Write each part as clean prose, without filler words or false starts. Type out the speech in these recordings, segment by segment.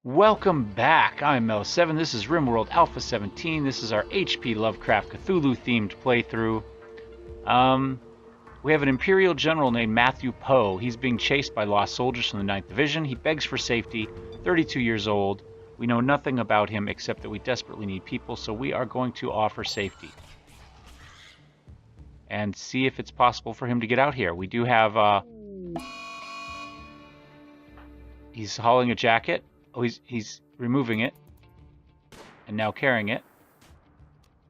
Welcome back. I'm Mellowseven. This is Rimworld A17. This is our HP Lovecraft Cthulhu themed playthrough. We have an Imperial general named Matthew Poe. He's being chased by lost soldiers from the 9th Division. He begs for safety, 32 years old. We know nothing about him except that we desperately need people, so we are going to offer safety. And see if it's possible for him to get out here. We do have, he's hauling a jacket. Oh, he's removing it. And now carrying it.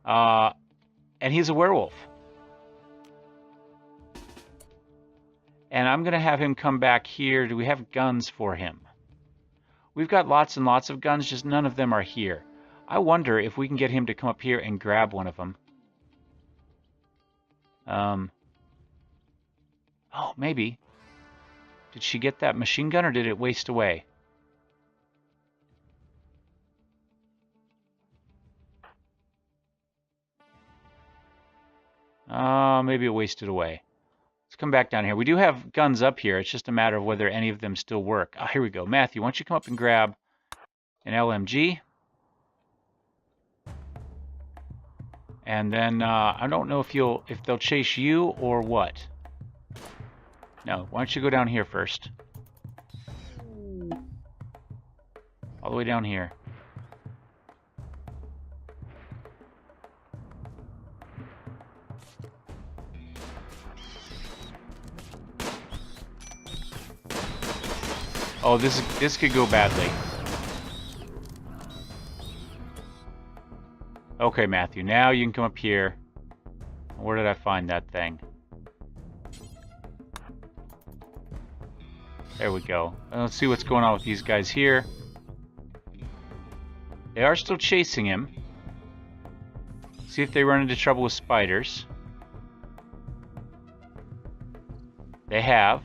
And he's a werewolf. And I'm going to have him come back here. Do we have guns for him? We've got lots and lots of guns, just none of them are here. I wonder if we can get him to come up here and grab one of them. Oh, maybe. Did she get that machine gun or did it waste away? Maybe it wasted away. Let's come back down here. We do have guns up here. It's just a matter of whether any of them still work. Here we go. Matthew, why don't you come up and grab an LMG? And then, I don't know if they'll chase you or what. No, why don't you go down here first? All the way down here. Oh, this could go badly. Okay, Matthew, now you can come up here. Where did I find that thing? There we go. Let's see what's going on with these guys here. They are still chasing him. See if they run into trouble with spiders. They have.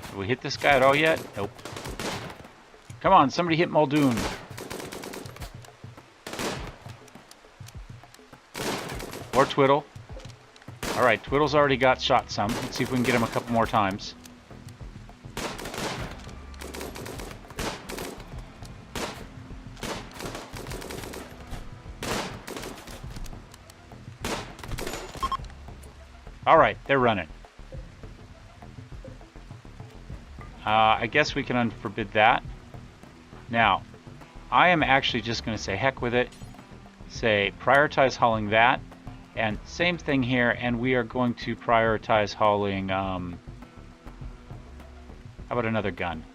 Did we hit this guy at all yet? Nope. Come on, somebody hit Muldoon. Or Twiddle. Alright, Twiddle's already got shot some. Let's see if we can get him a couple more times. Alright, they're running. I guess we can unforbid that. Now, I am actually just going to say heck with it. Say prioritize hauling that. And same thing here, and we are going to prioritize hauling, how about another gun?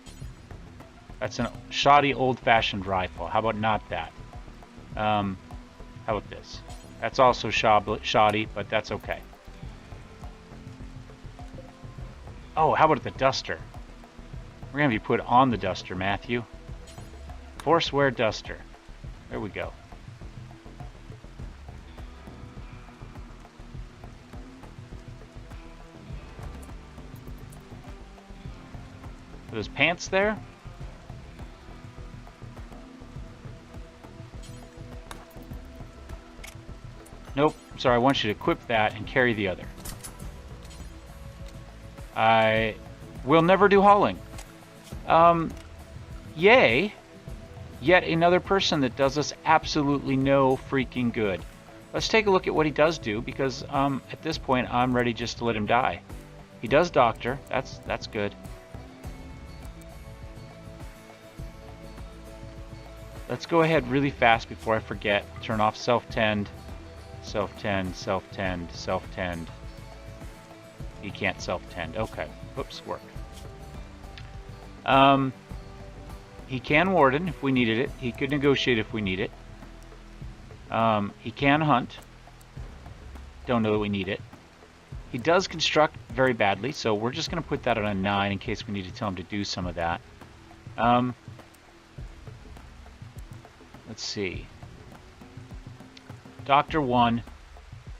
That's a shoddy old-fashioned rifle. How about not that? How about this? That's also shoddy, but that's okay. Oh, how about the duster? We're going to be put on the duster, Matthew. Forceware duster. There we go. Are those pants there? Nope. Sorry, I want you to equip that and carry the other. I will never do hauling. Yay. Yet another person that does us absolutely no freaking good. Let's take a look at what he does do, because at this point I'm ready just to let him die. He does doctor. That's good. Let's go ahead really fast before I forget. Turn off self-tend, self-tend, self-tend, self-tend. He can't self-tend. Okay. Whoops, work. He can warden if we needed it. He could negotiate if we need it. He can hunt. Don't know that we need it. He does construct very badly, so we're just going to put that on a 9 in case we need to tell him to do some of that. Let's see. Doctor 1.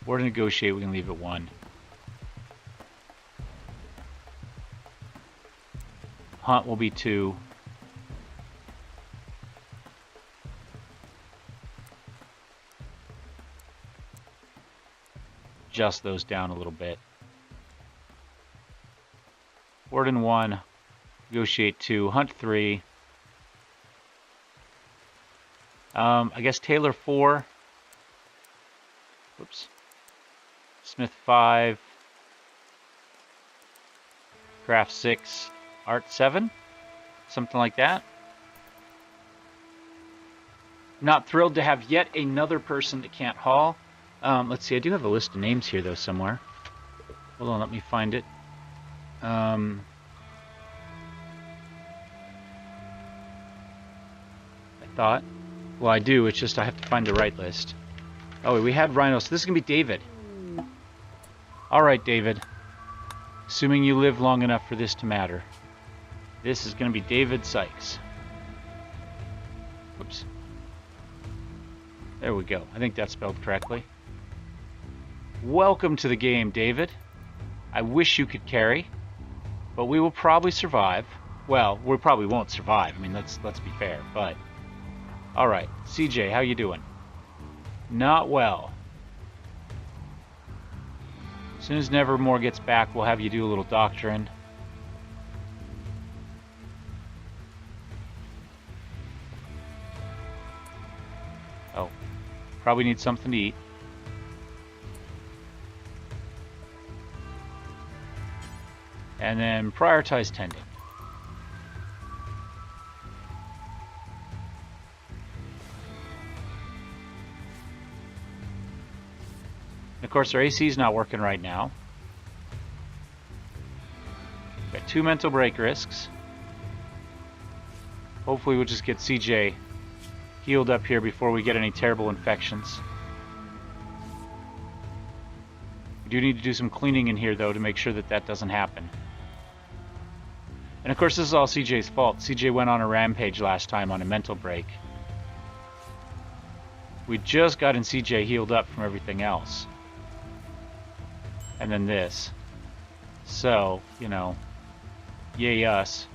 We're to negotiate. We can leave it 1. Hunt will be 2. Adjust those down a little bit. Warden 1. Negotiate 2. Hunt 3. I guess Taylor 4. Whoops. Smith 5. Craft 6. Art 7. Something like that. Not thrilled to have yet another person that can't haul. Let's see, I do have a list of names here though somewhere. Hold on, let me find it. I thought. Well, I do, it's just I have to find the right list. Oh, we had Rhino, so this is going to be David. Alright, David. Assuming you live long enough for this to matter. This is going to be David Sykes. Whoops. There we go. I think that's spelled correctly. Welcome to the game, David. I wish you could carry, but we will probably survive. Well, we probably won't survive. I mean, let's be fair, but... Alright, CJ, how you doing? Not well. As soon as Nevermore gets back, we'll have you do a little doctoring. Oh, probably need something to eat. And then prioritize tending. Of course, our AC is not working right now. Got 2 mental break risks. Hopefully we'll just get CJ healed up here before we get any terrible infections. We do need to do some cleaning in here, though, to make sure that that doesn't happen. And of course, this is all CJ's fault. CJ went on a rampage last time on a mental break. We just gotten CJ healed up from everything else. And then this. So, you know, yay us.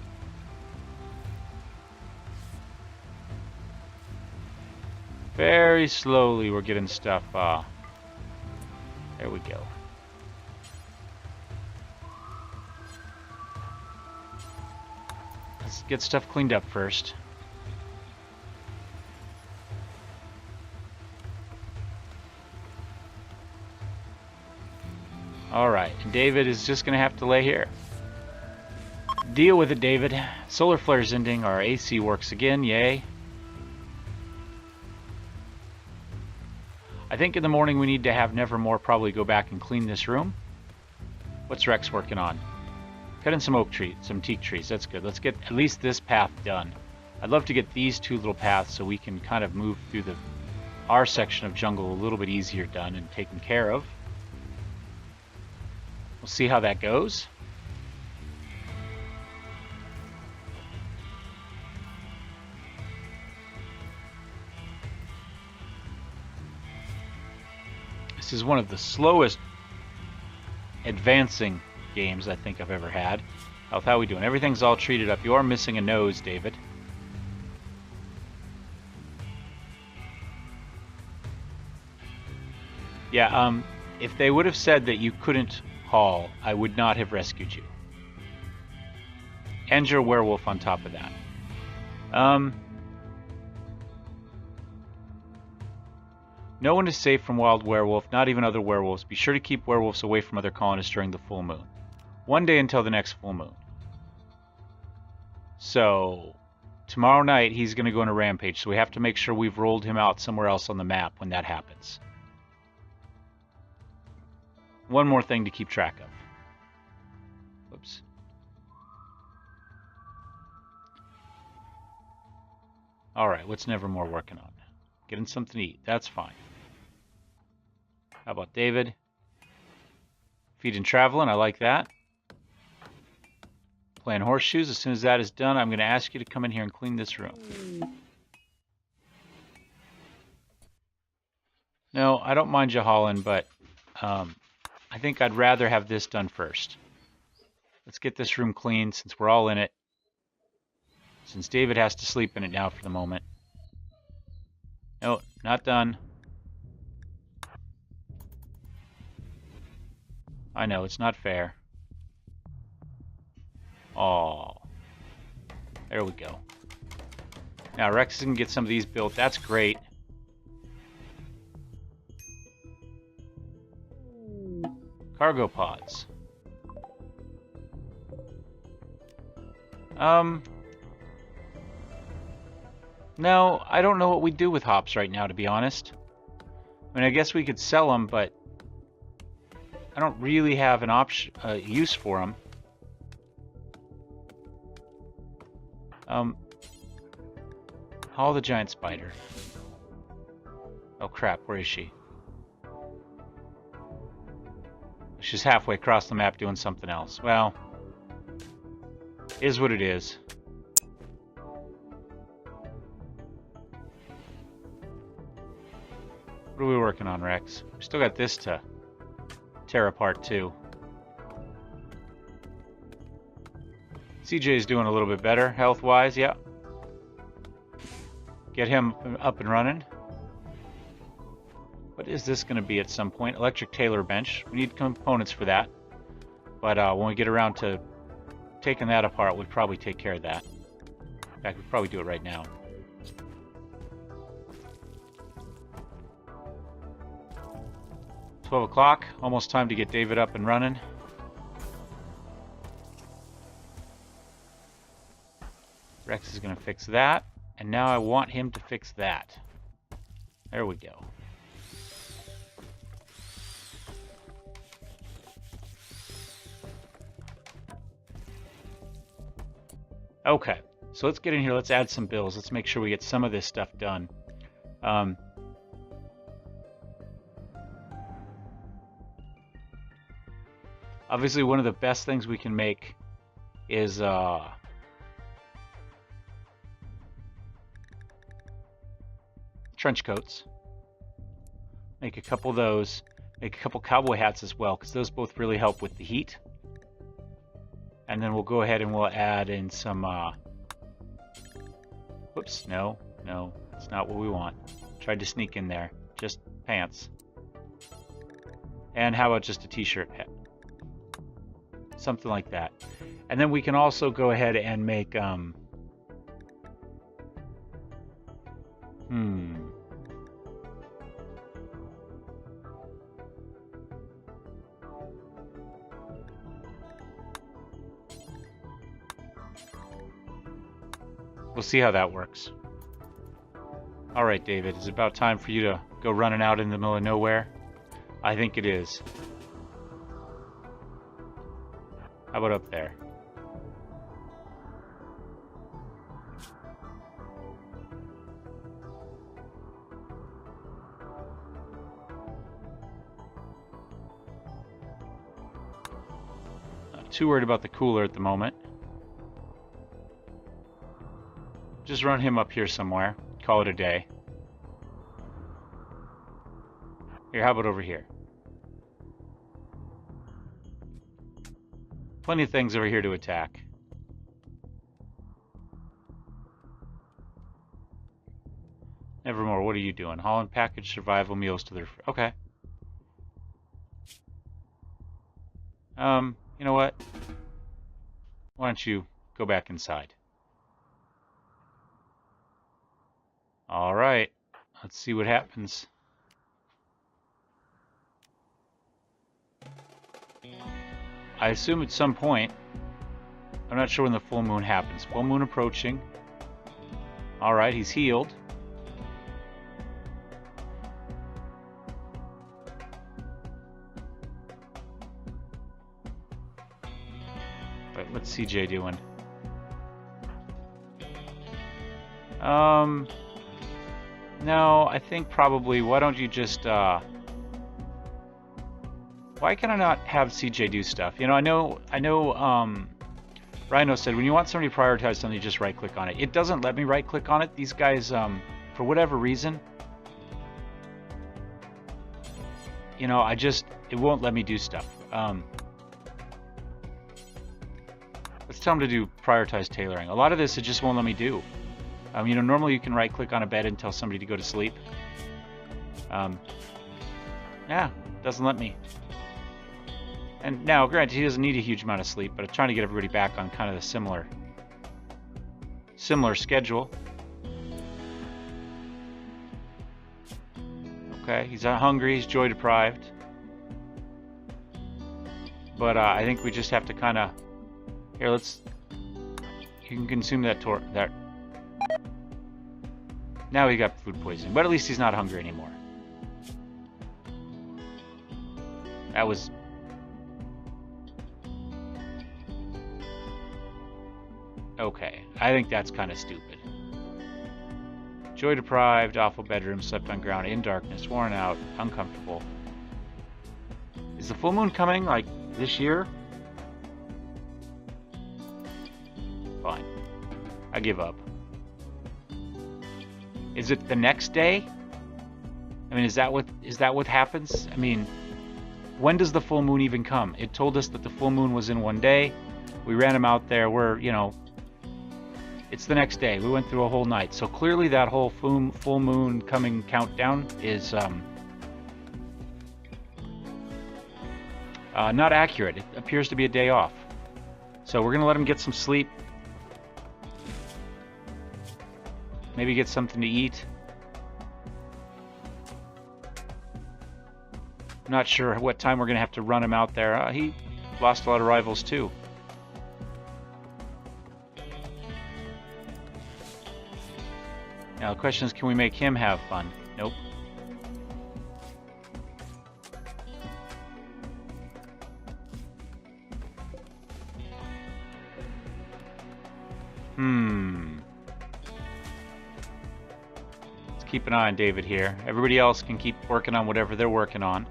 Very slowly we're getting stuff, there we go. Let's get stuff cleaned up first. Alright, and David is just going to have to lay here. Deal with it, David. Solar flare's ending. Our AC works again. Yay. I think in the morning we need to have Nevermore probably go back and clean this room. What's Rex working on? Cutting some oak trees, some teak trees. That's good. Let's get at least this path done. I'd love to get these 2 little paths so we can kind of move through our section of jungle a little bit easier done and taken care of. We'll see how that goes. This is one of the slowest advancing games I think I've ever had. Health, how are we doing? Everything's all treated up. You are missing a nose, David. Yeah, if they would have said that you couldn't haul, I would not have rescued you. And your werewolf on top of that. No one is safe from wild werewolf, not even other werewolves. Be sure to keep werewolves away from other colonists during the full moon. 1 day until the next full moon. So, tomorrow night he's going to go on a rampage, so we have to make sure we've rolled him out somewhere else on the map when that happens. One more thing to keep track of. Whoops. Alright, what's Nevermore working on? Getting something to eat. That's fine. How about David? Feeding traveling. I like that. Playing horseshoes. As soon as that is done, I'm going to ask you to come in here and clean this room. No, I don't mind you hauling, but I think I'd rather have this done first. Let's get this room clean since we're all in it. Since David has to sleep in it now for the moment. No, not done. I know, it's not fair. Oh. There we go. Now Rex is going to get some of these built. That's great. Cargo pods. No, I don't know what we do with hops right now, to be honest. I mean, I guess we could sell them, but I don't really have an option, use for them. Haul the giant spider. Oh crap, where is she? She's halfway across the map doing something else. Well, is what it is. What are we working on, Rex? We still got this to tear apart, too. CJ's doing a little bit better, health-wise, yeah. Get him up and running. What is this going to be at some point? Electric Tailor Bench. We need components for that. But when we get around to taking that apart, we'll probably take care of that. In fact, we'll probably do it right now. $12 o'clock, almost time to get David up and running. Rex is going to fix that, and now I want him to fix that. There we go. Okay, so let's get in here, let's add some bills, let's make sure we get some of this stuff done. Obviously, one of the best things we can make is trench coats. Make a couple of those. Make a couple cowboy hats as well, because those both really help with the heat. And then we'll go ahead and we'll add in some... Whoops, no, that's not what we want. Tried to sneak in there. Just pants. And how about just a t-shirt? Something like that. And then we can also go ahead and make we'll see how that works. Alright, David, it's about time for you to go running out in the middle of nowhere. I think it is. How about up there? Not too worried about the cooler at the moment. Just run him up here somewhere. Call it a day. Here, how about over here? Plenty of things over here to attack. Nevermore, what are you doing? Hauling package survival meals to their... Okay. You know what? Why don't you go back inside? Alright. Let's see what happens. I assume at some point. I'm not sure when the full moon happens. Full moon approaching. Alright, he's healed. But what's CJ doing? No, I think probably, why don't you just, why can I not have CJ do stuff? You know, I know, Rhino said, when you want somebody to prioritize something, you just right-click on it. It doesn't let me right-click on it. These guys, for whatever reason, you know, it won't let me do stuff. Let's tell them to do prioritize tailoring. A lot of this, it just won't let me do. You know, normally you can right-click on a bed and tell somebody to go to sleep. Yeah, doesn't let me. And now, granted, he doesn't need a huge amount of sleep, but I'm trying to get everybody back on kind of the similar schedule. Okay, he's not hungry, he's joy deprived. But I think we just have to kind of... Here, let's... You can consume that Now he got food poisoning, but at least he's not hungry anymore. That was... Okay, I think that's kind of stupid. Joy deprived, awful bedroom, slept on ground, in darkness, worn out, uncomfortable. Is the full moon coming, like, this year? Fine. I give up. Is it the next day? I mean, is that what happens? I mean, when does the full moon even come? It told us that the full moon was in one day. We ran him out there. We're, you know, it's the next day. We went through a whole night. So clearly that whole full moon coming countdown is not accurate. It appears to be a day off. So we're going to let him get some sleep. Maybe get something to eat. I'm not sure what time we're going to have to run him out there. He lost a lot of rivals too. Now the question is, can we make him have fun? Nope. Keep an eye on David here. Everybody else can keep working on whatever they're working on.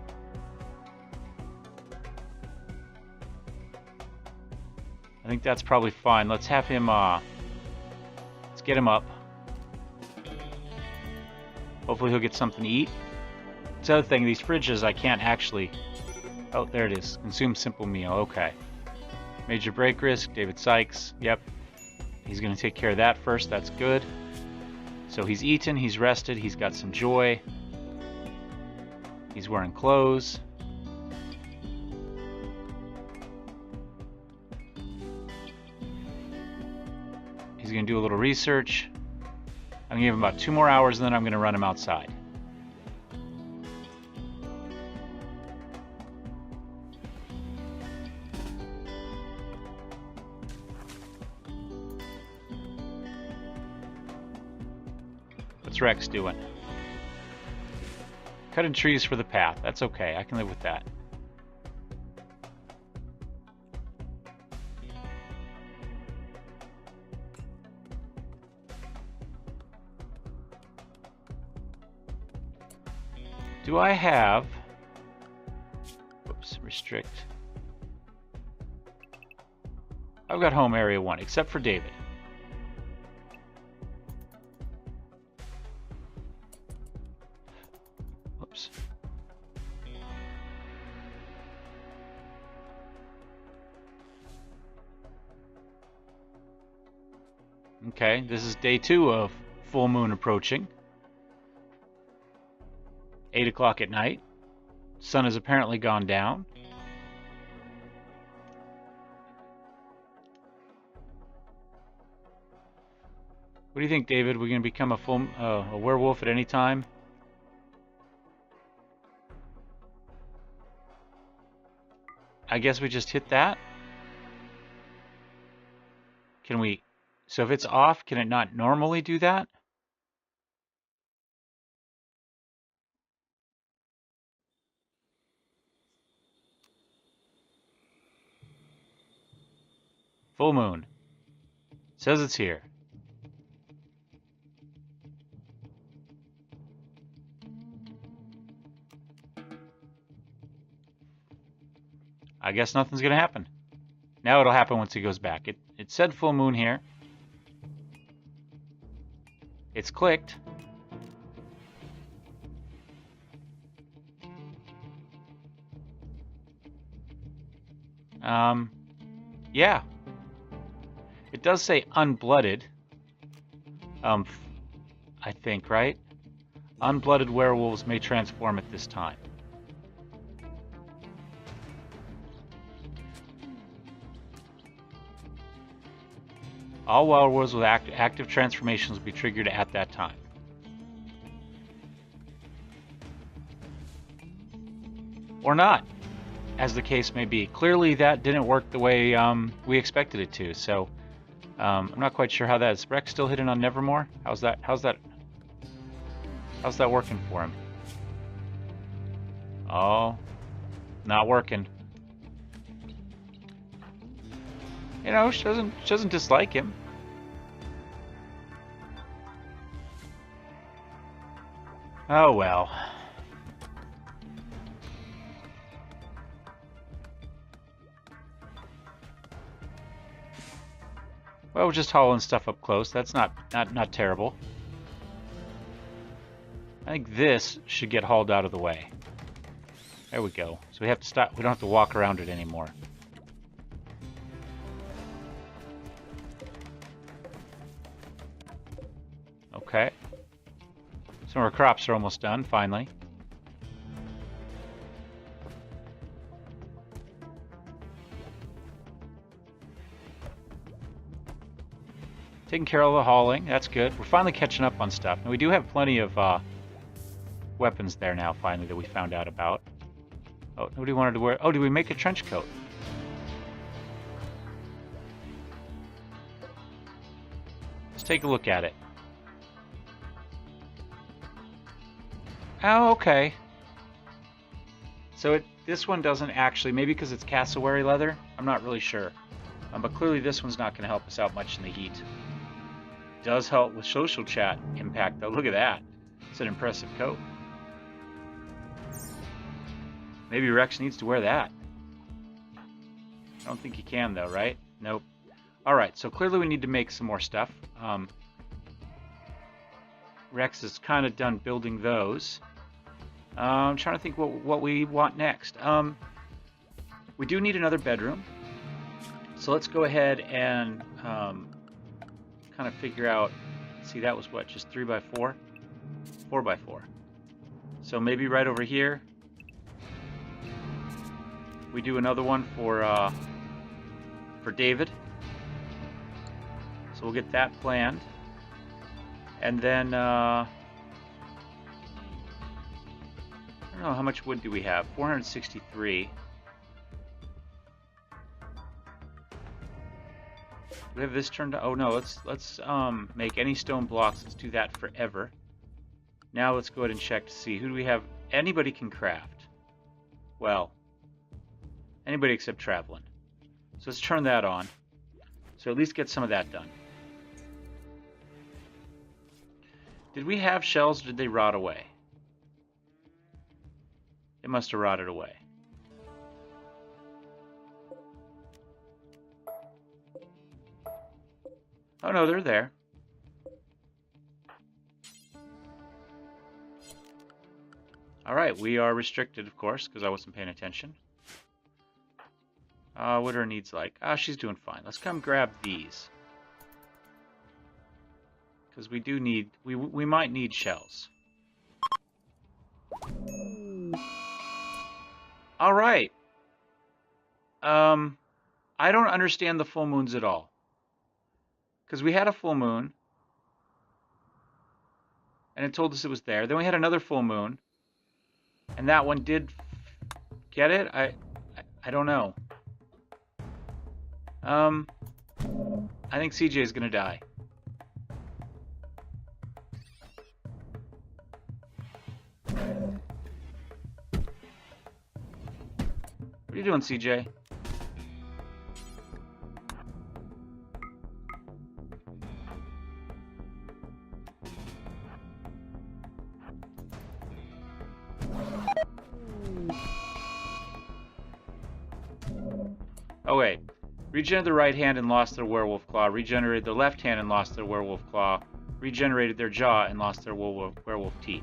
I think that's probably fine. Let's have him, let's get him up. Hopefully he'll get something to eat. It's the other thing, these fridges I can't actually... Oh, there it is. Consume simple meal. Okay. Major break risk. David Sykes. Yep. He's going to take care of that first. That's good. So he's eaten, he's rested, he's got some joy. He's wearing clothes. He's going to do a little research. I'm going to give him about 2 more hours, and then I'm going to run him outside. What's Rex doing? Cutting trees for the path. That's okay. I can live with that. Do I have... Whoops, restrict. I've got home area 1, except for David. Whoops. Okay, this is day 2 of full moon approaching. 8 o'clock at night. Sun has apparently gone down. What do you think, David? We're going to become a werewolf at any time? I guess we just hit that. Can we... So if it's off, can it not normally do that? Full moon. Says it's here. I guess nothing's gonna happen. Now it'll happen once he goes back. It said full moon here. It's clicked. Yeah. It does say unblooded. I think, right? Unblooded werewolves may transform at this time. All werewolves with active transformations will be triggered at that time. Or not, as the case may be. Clearly that didn't work the way we expected it to, so I'm not quite sure how that is. Rex still hidden on Nevermore? How's that working for him? Oh, not working. You know, she doesn't dislike him. Oh well. Well, we're just hauling stuff up close. That's not terrible. I think this should get hauled out of the way. There we go. So we have to stop. We don't have to walk around it anymore. Okay. Some of our crops are almost done, finally. Taking care of the hauling, that's good. We're finally catching up on stuff. And we do have plenty of weapons there now, finally, that we found out about. Oh, nobody wanted to wear... Oh, did we make a trench coat? Let's take a look at it. Oh, okay. So this one doesn't actually... Maybe because it's cassowary leather? I'm not really sure. But clearly this one's not going to help us out much in the heat. Does help with social chat impact, though. Look at that. It's an impressive coat. Maybe Rex needs to wear that. I don't think he can, though, right? Nope. Alright, so clearly we need to make some more stuff. Rex is kind of done building those. I'm trying to think what we want next. We do need another bedroom. So let's go ahead and kind of figure out... See, that was what? Just 3x4? 4x4. So maybe right over here, we do another one for David. So we'll get that planned. And then, I don't know, how much wood do we have? 463. We have this turned on. Oh no, let's make any stone blocks. Let's do that forever. Now let's go ahead and check to see who do we have. Anybody can craft. Well, anybody except Traveling. So let's turn that on. So at least get some of that done. Did we have shells or did they rot away? It must have rotted away. Oh no, they're there. Alright, we are restricted, of course, because I wasn't paying attention. What are her needs like? She's doing fine. Let's come grab these. Because we do need... We might need shells. Alright. I don't understand the full moons at all. Because we had a full moon, and it told us it was there. Then we had another full moon, and that one did get it. I I don't know. I think CJ is gonna die. What are you doing, CJ? Oh wait. Regenerated the right hand and lost their werewolf claw. Regenerated their left hand and lost their werewolf claw. Regenerated their jaw and lost their werewolf teeth.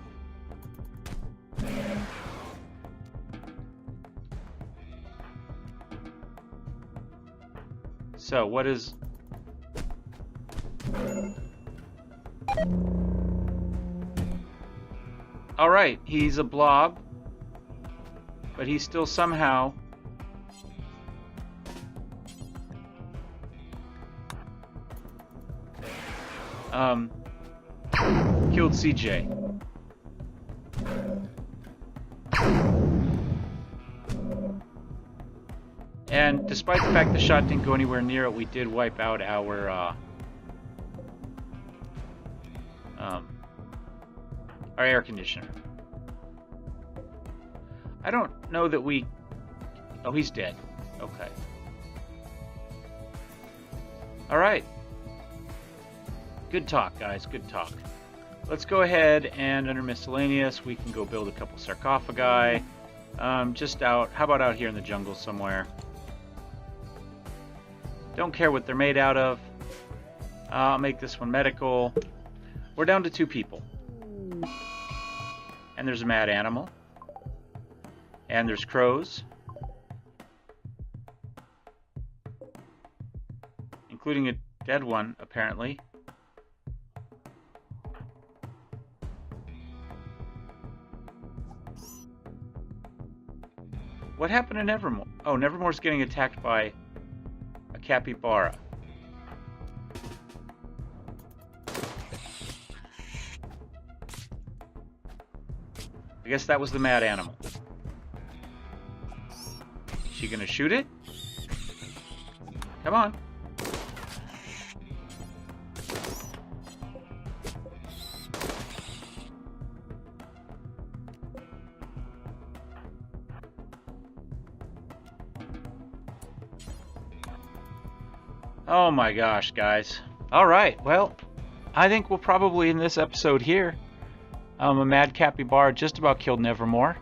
So, what is... Alright, he's a blob. But he's still somehow... killed CJ. And despite the fact the shot didn't go anywhere near it, we did wipe out our air conditioner. I don't know that we... Oh, he's dead. Okay. Alright. Good talk, guys. Good talk. Let's go ahead and under miscellaneous, we can go build a couple sarcophagi. Just out... How about out here in the jungle somewhere? Don't care what they're made out of. I'll make this one medical. We're down to 2 people. And there's a mad animal. And there's crows. Including a dead one, apparently. What happened to Nevermore? Oh, Nevermore's getting attacked by a capybara. I guess that was the mad animal. Is she gonna shoot it? Come on. Oh my gosh, guys. Alright, well, I think we'll probably end this episode here. A mad capybara just about killed Nevermore.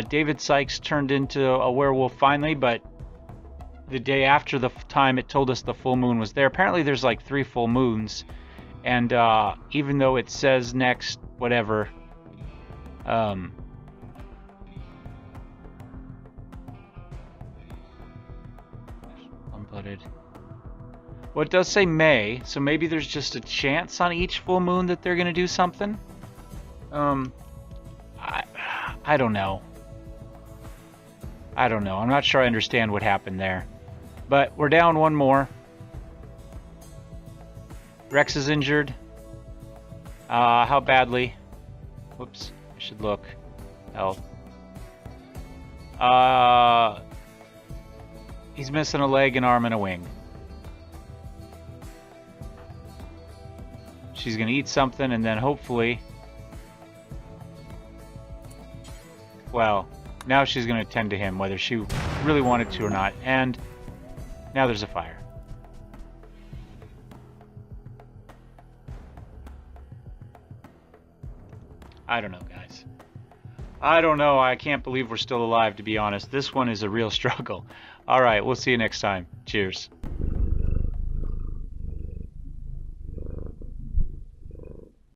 David Sykes turned into a werewolf finally, but the day after the time it told us the full moon was there. Apparently there's like 3 full moons. And even though it says next, whatever, unblooded. Well, it does say May, so maybe there's just a chance on each full moon that they're going to do something. I don't know. I don't know. I'm not sure I understand what happened there. But we're down 1 more. Rex is injured. How badly? Whoops. I should look. Health. He's missing a leg, an arm, and a wing. She's going to eat something, and then hopefully... Well, now she's going to tend to him, whether she really wanted to or not. And now there's a fire. I don't know, guys. I don't know. I can't believe we're still alive, to be honest. This one is a real struggle. All right, we'll see you next time. Cheers.